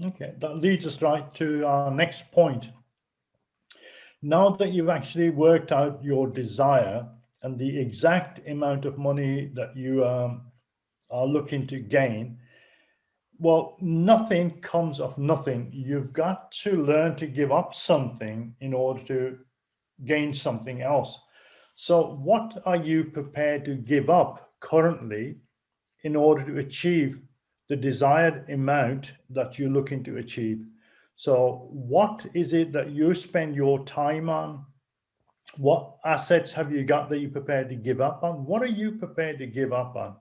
Okay, that leads us right to our next point. Now that you've actually worked out your desire and the exact amount of money that you are looking to gain, well, nothing comes of nothing. You've got to learn to give up something in order to gain something else. So, what are you prepared to give up currently in order to achieve the desired amount that you're looking to achieve? So, what is it that you spend your time on? What assets have you got that you're prepared to give up on? What are you prepared to give up on?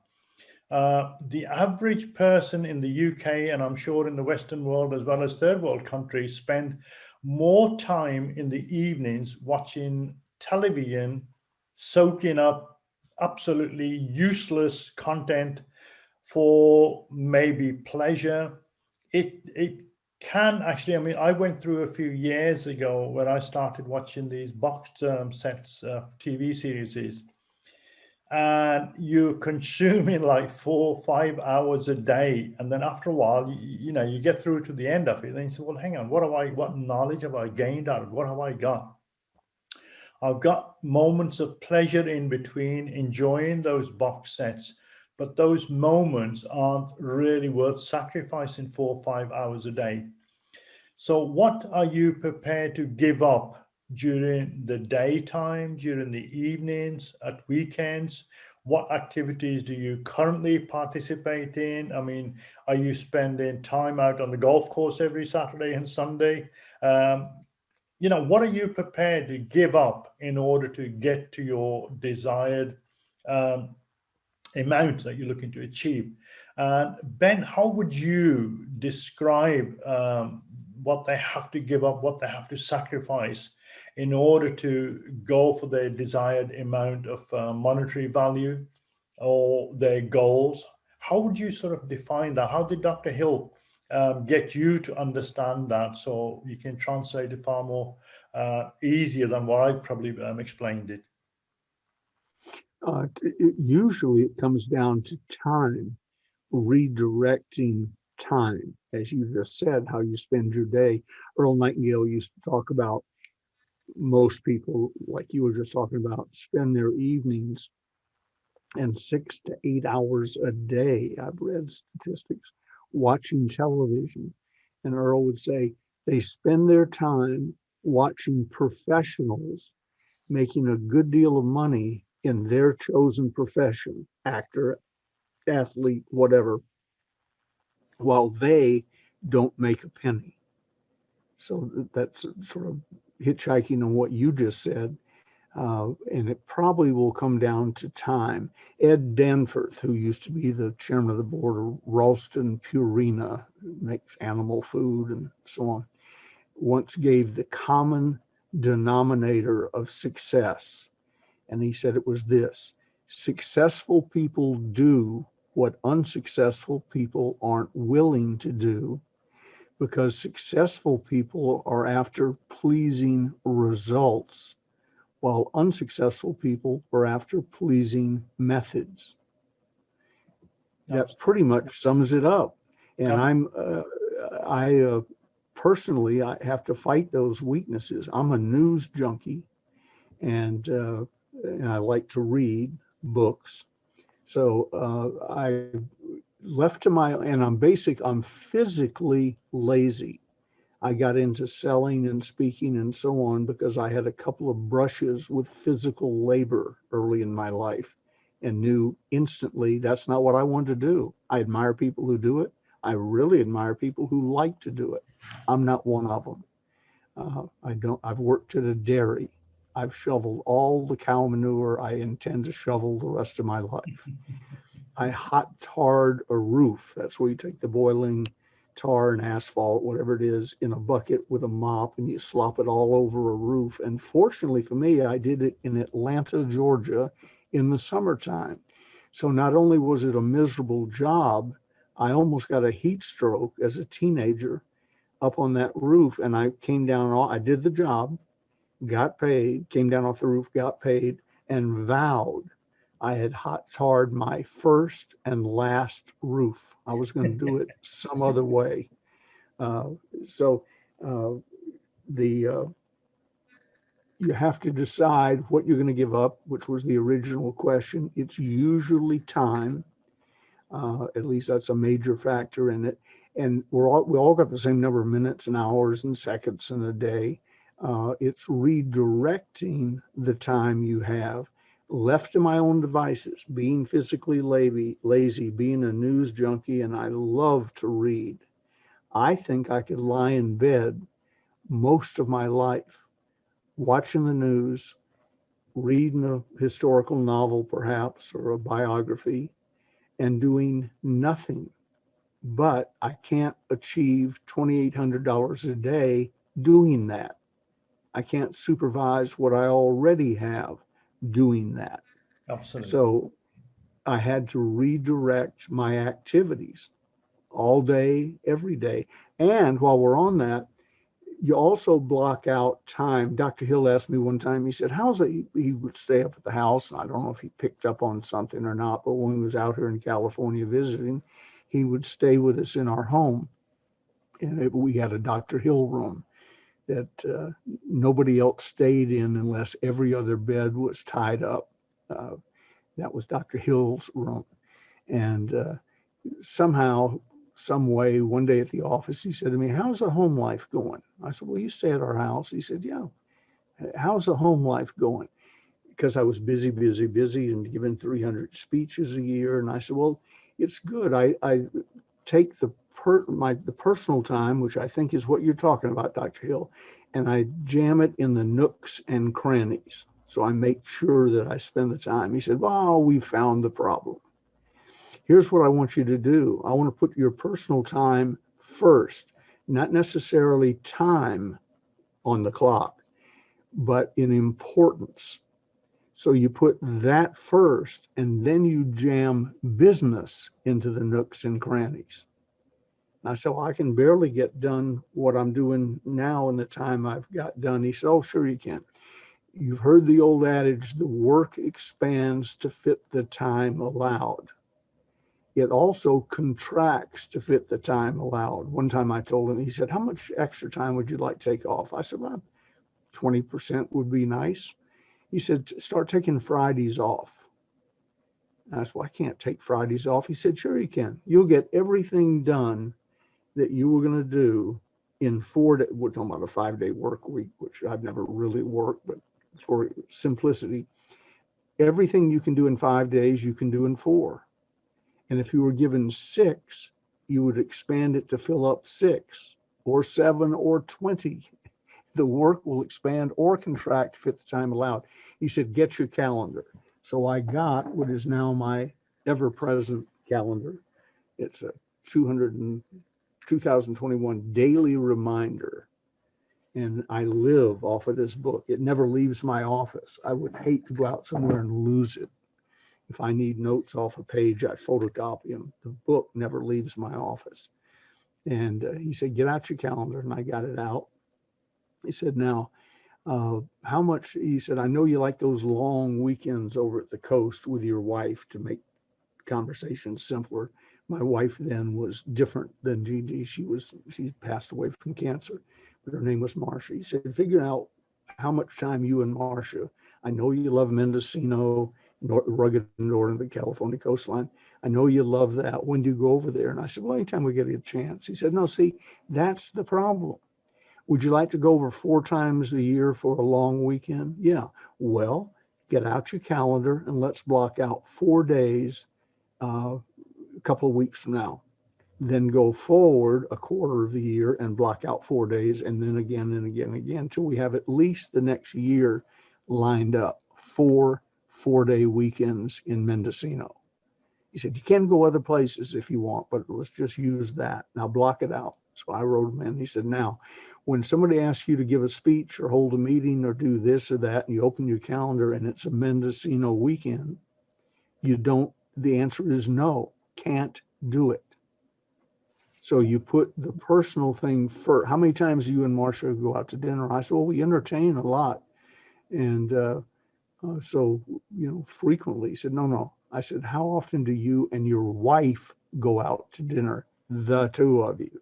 The average person in the UK, and I'm sure in the Western world as well as third world countries, spend more time in the evenings watching television, soaking up absolutely useless content for maybe pleasure. It can actually, I mean, I went through a few years ago when I started watching these boxed sets of TV series, and you're consuming like 4 or 5 hours a day, and then after a while you get through to the end of it and you say, well, hang on, what knowledge have I gained out of it? What have I got? I've got moments of pleasure in between enjoying those box sets, but those moments aren't really worth sacrificing 4 or 5 hours a day. So, what are you prepared to give up during the daytime, during the evenings, at weekends? What activities do you currently participate in? I mean, are you spending time out on the golf course every Saturday and Sunday? Um, what are you prepared to give up in order to get to your desired um, amount that you're looking to achieve? And Ben, how would you describe what they have to give up, what they have to sacrifice in order to go for their desired amount of monetary value or their goals? How would you sort of define that? How did Dr. Hill get you to understand that so you can translate it far more easier than what I probably explained it? Usually it comes down to time, redirecting time. As you just said, how you spend your day. Earl Nightingale used to talk about most people, like you were just talking about, spend their evenings and 6 to 8 hours a day. I've read statistics watching television. And Earl would say they spend their time watching professionals making a good deal of money in their chosen profession, actor, athlete, whatever, while they don't make a penny. So that's sort of hitchhiking on what you just said. And it probably will come down to time. Ed Danforth, who used to be the chairman of the board of Ralston Purina, makes animal food and so on, once gave the common denominator of success. And he said it was this: successful people do what unsuccessful people aren't willing to do, because successful people are after pleasing results, while unsuccessful people are after pleasing methods. That pretty much sums it up. And Absolutely. I personally, I have to fight those weaknesses. I'm a news junkie, and I like to read books. So I left to my, and I'm physically lazy. I got into selling and speaking and so on because I had a couple of brushes with physical labor early in my life and knew instantly that's not what I wanted to do. I admire people who do it. I really admire people who like to do it. I'm not one of them. I've worked at a dairy. I've shoveled all the cow manure I intend to shovel the rest of my life. I hot tarred a roof. That's where you take the boiling tar and asphalt, whatever it is, in a bucket with a mop and you slop it all over a roof. And fortunately for me, I did it in Atlanta, Georgia in the summertime. So not only was it a miserable job, I almost got a heat stroke as a teenager up on that roof. And I came down, I did the job, got paid, came down off the roof, got paid, and vowed I had hot tarred my first and last roof. I was going to do it some other way. Uh, so uh, the you have to decide what you're going to give up, which was the original question. It's usually time. At least that's a major factor in it. And we all got the same number of minutes and hours and seconds in a day. It's redirecting the time you have left to my own devices, being physically lazy, being a news junkie, and I love to read. I think I could lie in bed most of my life watching the news, reading a historical novel perhaps, or a biography, and doing nothing. But I can't achieve $2,800 a day doing that. I can't supervise what I already have doing that. Absolutely. So I had to redirect my activities all day, every day. And while we're on that, you also block out time. Dr. Hill asked me one time, he said, how's it? He would stay up at the house. And I don't know if he picked up on something or not, but when he was out here in California visiting, he would stay with us in our home. And we had a Dr. Hill room that nobody else stayed in unless every other bed was tied up. Uh, that was Dr. Hill's room. And somehow, some way, one day at the office, he said to me, how's the home life going? I said, well, you stay at our house. He said, yeah. How's the home life going? Because I was busy and giving 300 speeches a year. And I said, well, it's good. I take the personal time, which I think is what you're talking about, Dr. Hill, and I jam it in the nooks and crannies. So I make sure that I spend the time. He said, well, we found the problem. Here's what I want you to do. I want to put your personal time first, not necessarily time on the clock, but in importance. So you put that first, and then you jam business into the nooks and crannies. And I said, well, I can barely get done what I'm doing now in the time I've got done. He said, oh, sure you can. You've heard the old adage, the work expands to fit the time allowed. It also contracts to fit the time allowed. One time I told him, he said, how much extra time would you like to take off? I said, well, 20% would be nice. He said, start taking Fridays off. And I said, well, I can't take Fridays off. He said, sure you can. You'll get everything done that you were going to do in 4 days. We're talking about a 5-day work week, which I've never really worked, but for simplicity, everything you can do in 5 days, you can do in 4. And if you were given 6, you would expand it to fill up 6 or 7 or 20. The work will expand or contract to fit the time allowed. He said, get your calendar. So I got what is now my ever-present calendar. It's a 2021 daily reminder. And I live off of this book. It never leaves my office. I would hate to go out somewhere and lose it. If I need notes off a page, I photocopy them. The book never leaves my office. And he said, get out your calendar. And I got it out. He said, now, how much, he said, I know you like those long weekends over at the coast with your wife to make conversations simpler. My wife then was different than Gigi. She passed away from cancer, but her name was Marcia. He said, figure out how much time you and Marcia, I know you love Mendocino, rugged northern of the California coastline. I know you love that. When do you go over there? And I said, well, anytime we get a chance. He said, no, see, that's the problem. Would you like to go over 4 times a year for a long weekend? Yeah. Well, get out your calendar and let's block out 4 days a couple of weeks from now. Then go forward a quarter of the year and block out 4 days, and then again and again and again until we have at least the next year lined up. 4 4-day weekends in Mendocino. He said, you can go other places if you want, but let's just use that. Now block it out. So I wrote him in. He said, now, when somebody asks you to give a speech or hold a meeting or do this or that, and you open your calendar and it's a Mendocino weekend, the answer is no, can't do it. So you put the personal thing first. How many times do you and Marcia go out to dinner? I said, well, we entertain a lot. And so, frequently. He said, no. I said, how often do you and your wife go out to dinner, the two of you?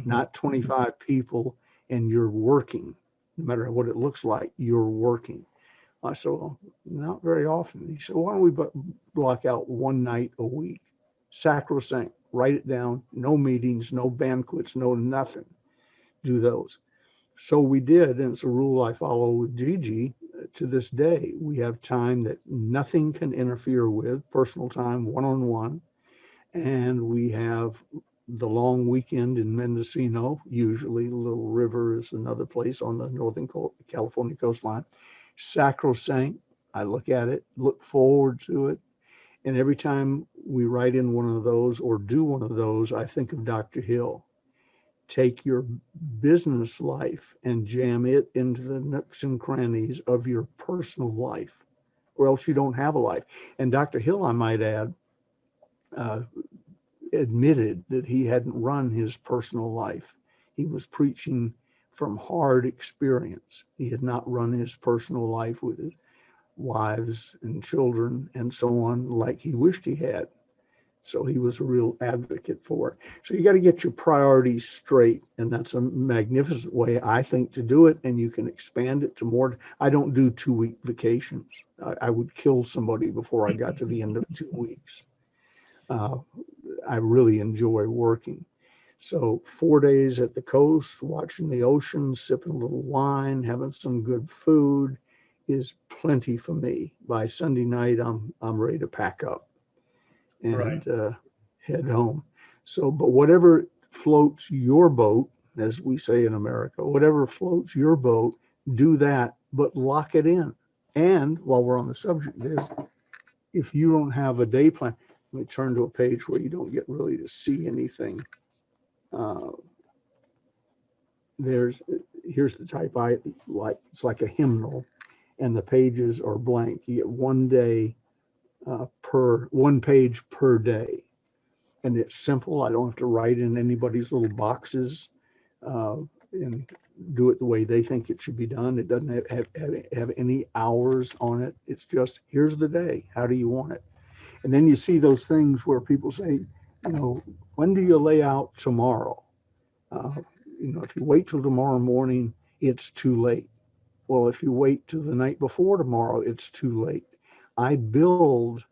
not 25 people, and you're working. No matter what it looks like, you're working. I said, well, not very often. He said, why don't we block out one night a week? Sacrosanct, write it down, no meetings, no banquets, no nothing. Do those. So we did, and it's a rule I follow with Gigi to this day. We have time that nothing can interfere with, personal time, one-on-one, and we have the long weekend in Mendocino. Usually Little River is another place on the Northern California coastline. Sacrosanct, I look at it, look forward to it, and every time we write in one of those or do one of those, I think of Dr. Hill. Take your business life and jam it into the nooks and crannies of your personal life, or else you don't have a life. And Dr. Hill, I might add, admitted that he hadn't run his personal life. He was preaching from hard experience. He had not run his personal life with his wives and children and so on like he wished he had. So he was a real advocate for it. So you got to get your priorities straight. And that's a magnificent way, I think, to do it. And you can expand it to more. I don't do 2-week vacations. I would kill somebody before I got to the end of 2 weeks. I really enjoy working. So 4 days at the coast, watching the ocean, sipping a little wine, having some good food is plenty for me. By Sunday night, I'm ready to pack up and head home. So, but whatever floats your boat, as we say in America, whatever floats your boat, do that, but lock it in. And while we're on the subject of this, if you don't have a day plan, let me turn to a page where you don't get really to see anything. Here's the type I like. It's like a hymnal, and the pages are blank. You get 1 day per 1 page per day, and it's simple. I don't have to write in anybody's little boxes and do it the way they think it should be done. It doesn't have any hours on it. It's just, here's the day. How do you want it? And then you see those things where people say, when do you lay out tomorrow? If you wait till tomorrow morning, it's too late. Well, if you wait till the night before tomorrow, it's too late. I build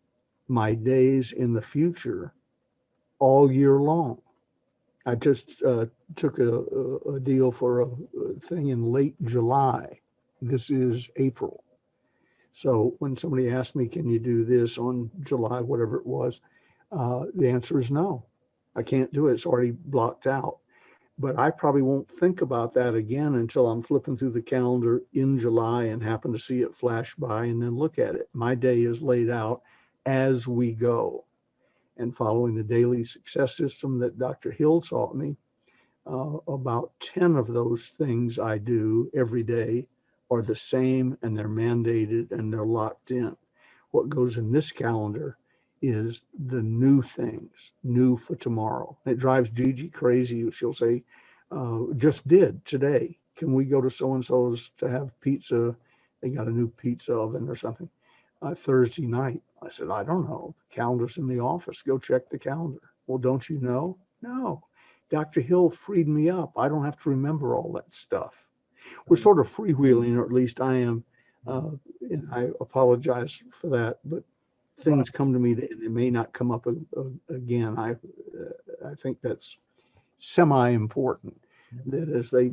my days in the future all year long. I just took a deal for a thing in late July. This is April. So when somebody asked me, can you do this on July, whatever it was, the answer is no. I can't do it. It's already blocked out. But I probably won't think about that again until I'm flipping through the calendar in July and happen to see it flash by and then look at it. My day is laid out as we go. And following the daily success system that Dr. Hill taught me, about 10 of those things I do every day are the same, and they're mandated and they're locked in. What goes in this calendar is the new things, new for tomorrow. It drives Gigi crazy. She'll say, just did today. Can we go to so-and-so's to have pizza? They got a new pizza oven or something. Thursday night. I said, I don't know. The calendar's in the office. Go check the calendar. Well, don't you know? No. Dr. Hill freed me up. I don't have to remember all that stuff. We're sort of freewheeling, or at least I am. And I apologize for that, but things come to me that it may not come up again. I think that's semi-important, that as they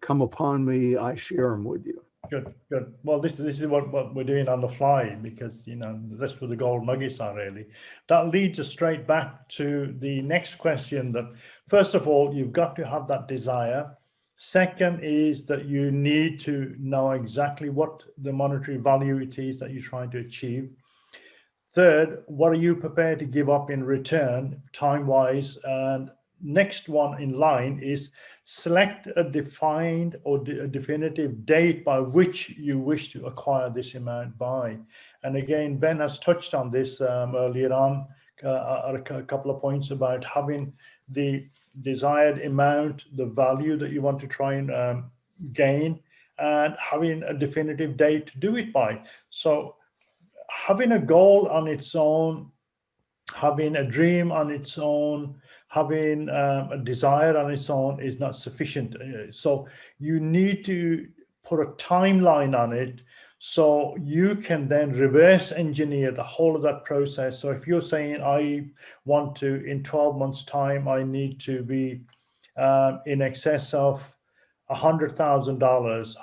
come upon me, I share them with you. Good. Well, this is what we're doing on the fly, because that's where the gold nuggets are really. That leads us straight back to the next question. That first of all, you've got to have that desire. Second is that you need to know exactly what the monetary value it is that you're trying to achieve. Third, what are you prepared to give up in return, time-wise? And next one in line is select a defined or a definitive date by which you wish to acquire this amount by. And again, Ben has touched on this earlier on, a couple of points about having the desired amount, the value that you want to try and gain, and having a definitive date to do it by. So having a goal on its own having a dream on its own, having a desire on its own is not sufficient. So you need to put a timeline on it so you can then reverse engineer the whole of that process. So if you're saying, I want to, in 12 months' time, I need to be in excess of $100,000, $500,000,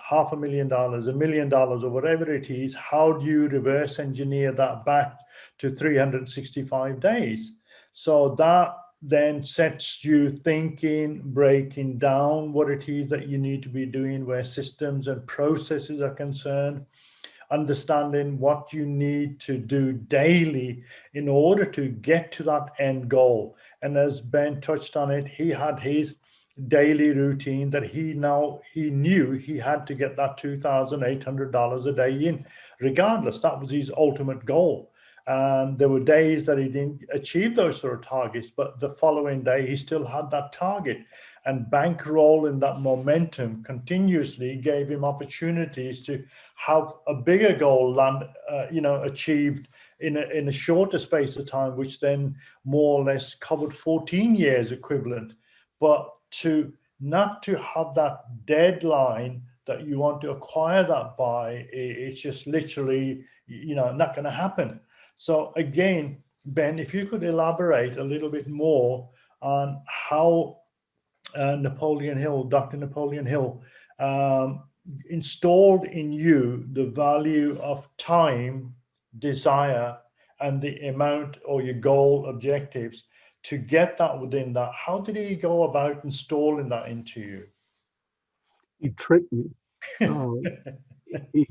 $1 million, or whatever it is, how do you reverse engineer that back to 365 days? So that then sets you thinking, breaking down what it is that you need to be doing, where systems and processes are concerned, understanding what you need to do daily in order to get to that end goal. And as Ben touched on it, he had his daily routine that he knew he had to get that $2,800 a day in, regardless. That was his ultimate goal. And there were days that he didn't achieve those sort of targets, but the following day he still had that target. And bankrolling that momentum continuously gave him opportunities to have a bigger goal achieved in a shorter space of time, which then more or less covered 14 years equivalent. But to not to have that deadline that you want to acquire that by, it's just literally, not going to happen. So again, Ben, if you could elaborate a little bit more on how Dr. Napoleon Hill, installed in you the value of time, desire, and the amount or your goal objectives to get that within that. How did he go about installing that into you? He tricked me. He,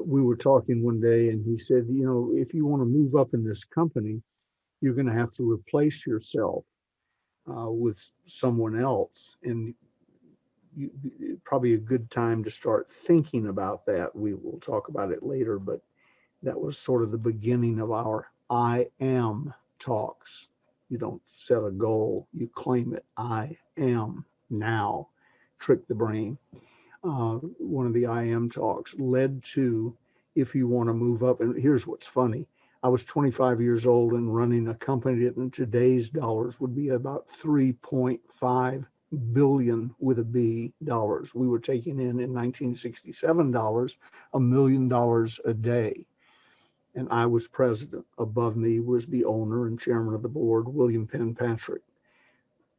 we were talking one day and he said, if you want to move up in this company, you're going to have to replace yourself with someone else. And probably a good time to start thinking about that. We will talk about it later, but that was sort of the beginning of our I am talks. You don't set a goal, you claim it. I am now. Trick the brain. One of the I am talks led to, if you want to move up, and here's what's funny. I was 25 years old and running a company that in today's dollars would be about 3.5 billion with a B dollars. We were taking in 1967 dollars, $1 million a day. And I was president. Above me was the owner and chairman of the board, William Penn Patrick.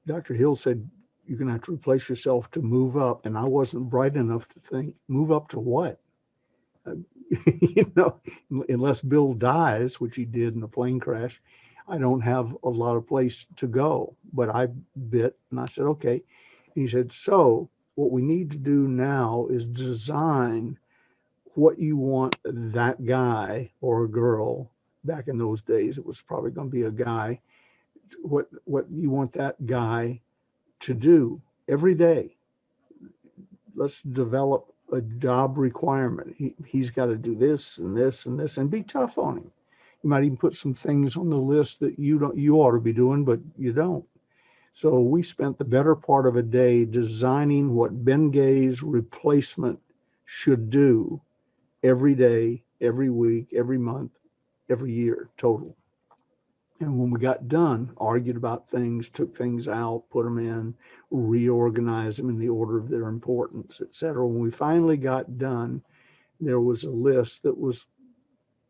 Dr. Hill said, you're going to have to replace yourself to move up. And I wasn't bright enough to think, move up to what? Unless Bill dies, which he did in a plane crash, I don't have a lot of place to go. But I bit and I said, okay. He said, so what we need to do now is design what you want that guy or a girl, back in those days, it was probably going to be a guy, what you want that guy to do every day. Let's develop a job requirement. He's got to do this and this and this, and be tough on him. You might even put some things on the list that you ought to be doing, but you don't. So we spent the better part of a day designing what Ben Gay's replacement should do every day, every week, every month, every year total. And when we got done, argued about things, took things out, put them in, reorganized them in the order of their importance, et cetera. When we finally got done, there was a list that was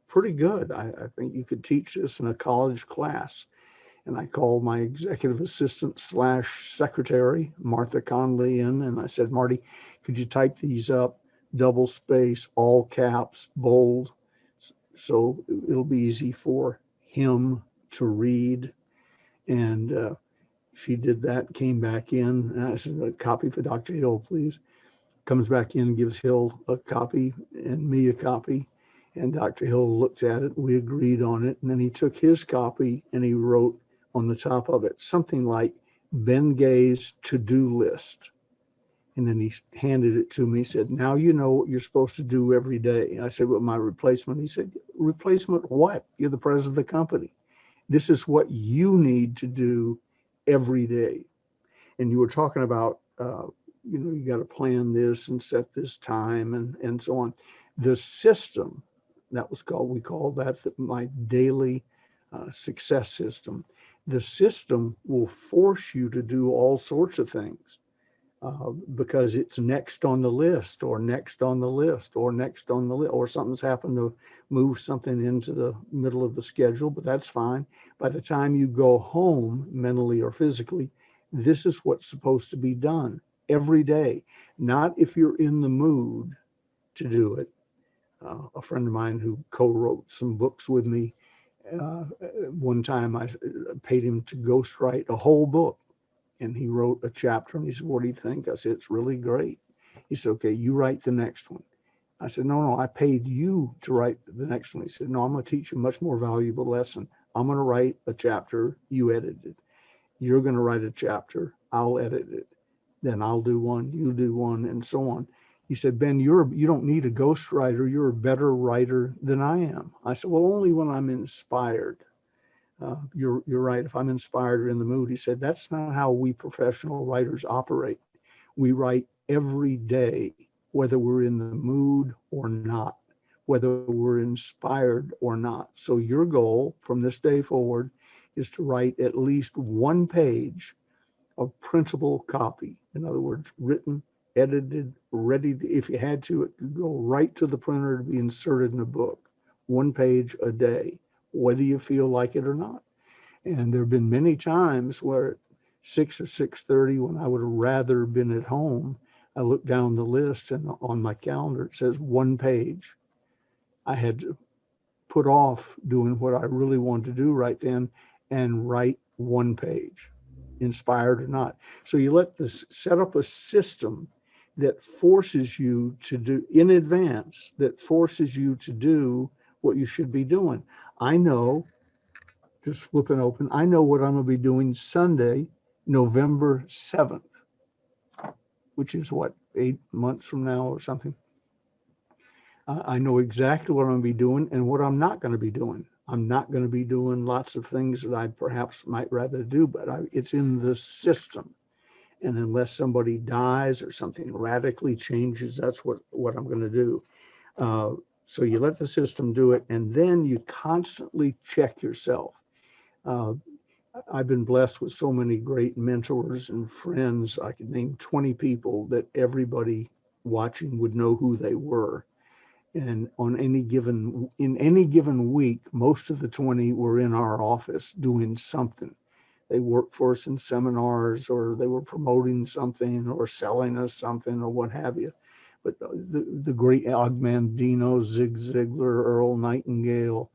pretty good. I think you could teach this in a college class. And I called my executive assistant / secretary, Martha Conley, in, and I said, Marty, could you type these up, double space, all caps, bold, so it'll be easy for him to read? And she did that, came back in, and I said, a copy for Dr. Hill, please. Comes back in, gives Hill a copy and me a copy. And Dr. Hill looked at it, we agreed on it, and then he took his copy and he wrote on the top of it something like Ben Gay's to-do list. And then he handed it to me. He said, now you know what you're supposed to do every day. I said, well, my replacement. He said, replacement what? You're the president of the company. This is what you need to do every day. And you were talking about, you got to plan this and set this time and so on. The system, that was called, we call that my daily success system. The system will force you to do all sorts of things because it's next on the list, or next on the list, or next on the list, or something's happened to move something into the middle of the schedule, but that's fine. By the time you go home, mentally or physically, this is what's supposed to be done every day, not if you're in the mood to do it. A friend of mine who co-wrote some books with me, one time I paid him to ghostwrite a whole book, and he wrote a chapter, and he said, "What do you think?" I said, "It's really great." He said, "Okay, you write the next one." I said, no, I paid you to write the next one." He said, "No, I'm going to teach you a much more valuable lesson. I'm going to write a chapter, you edit it. You're going to write a chapter, I'll edit it. Then I'll do one, you do one, and so on." He said, "Ben, you don't need a ghostwriter. You're a better writer than I am." I said, "Well, only when I'm inspired." You're right. If I'm inspired or in the mood." He said, "That's not how we professional writers operate. We write every day, whether we're in the mood or not, whether we're inspired or not. So your goal from this day forward is to write at least one page of printable copy. In other words, written, edited, ready to, if you had to, it could go right to the printer to be inserted in a book. One page a day, whether you feel like it or not." And there have been many times where at 6 or 6:30, when I would have rather been at home, I looked down the list, and on my calendar it says one page. I had to put off doing what I really wanted to do right then and write one page, inspired or not. So you let this set up a system that forces you to do in advance, that forces you to do what you should be doing. I know, just flipping open, I know what I'm going to be doing Sunday, November 7th, which is what, 8 months from now or something. I know exactly what I'm going to be doing and what I'm not going to be doing. I'm not going to be doing lots of things that I perhaps might rather do, but it's in the system. And unless somebody dies or something radically changes, that's what I'm going to do. So you let the system do it, and then you constantly check yourself. I've been blessed with so many great mentors and friends. I could name 20 people that everybody watching would know who they were. And in any given week, most of the 20 were in our office doing something. They worked for us in seminars, or they were promoting something, or selling us something, or what have you. But the great Og Mandino, Zig Ziglar, Earl Nightingale,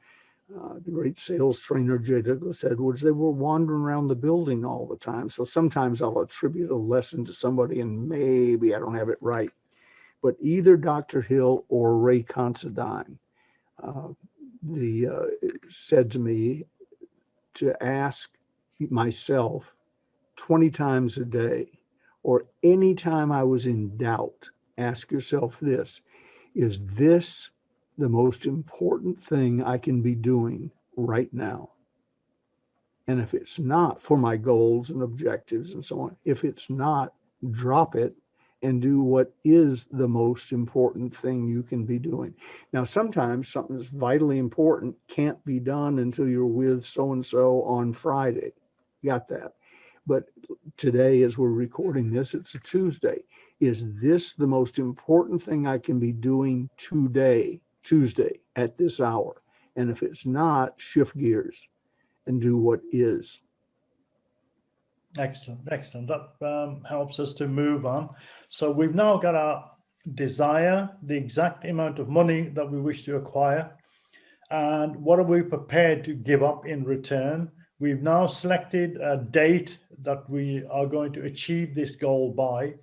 the great sales trainer, J. Douglas Edwards, they were wandering around the building all the time. So sometimes I'll attribute a lesson to somebody and maybe I don't have it right. But either Dr. Hill or Ray Considine said to me to ask myself 20 times a day, or any time I was in doubt, ask yourself this: is this the most important thing I can be doing right now? And if it's not, for my goals and objectives and so on, if it's not, drop it and do what is the most important thing you can be doing. Now, sometimes something that's vitally important can't be done until you're with so-and-so on Friday. Got that? But today, as we're recording this, it's a Tuesday. Is this the most important thing I can be doing today, Tuesday, at this hour? And if it's not, shift gears and do what is. Excellent. That helps us to move on. So we've now got our desire, the exact amount of money that we wish to acquire, and what are we prepared to give up in return. We've now selected a date that we are going to achieve this goal by,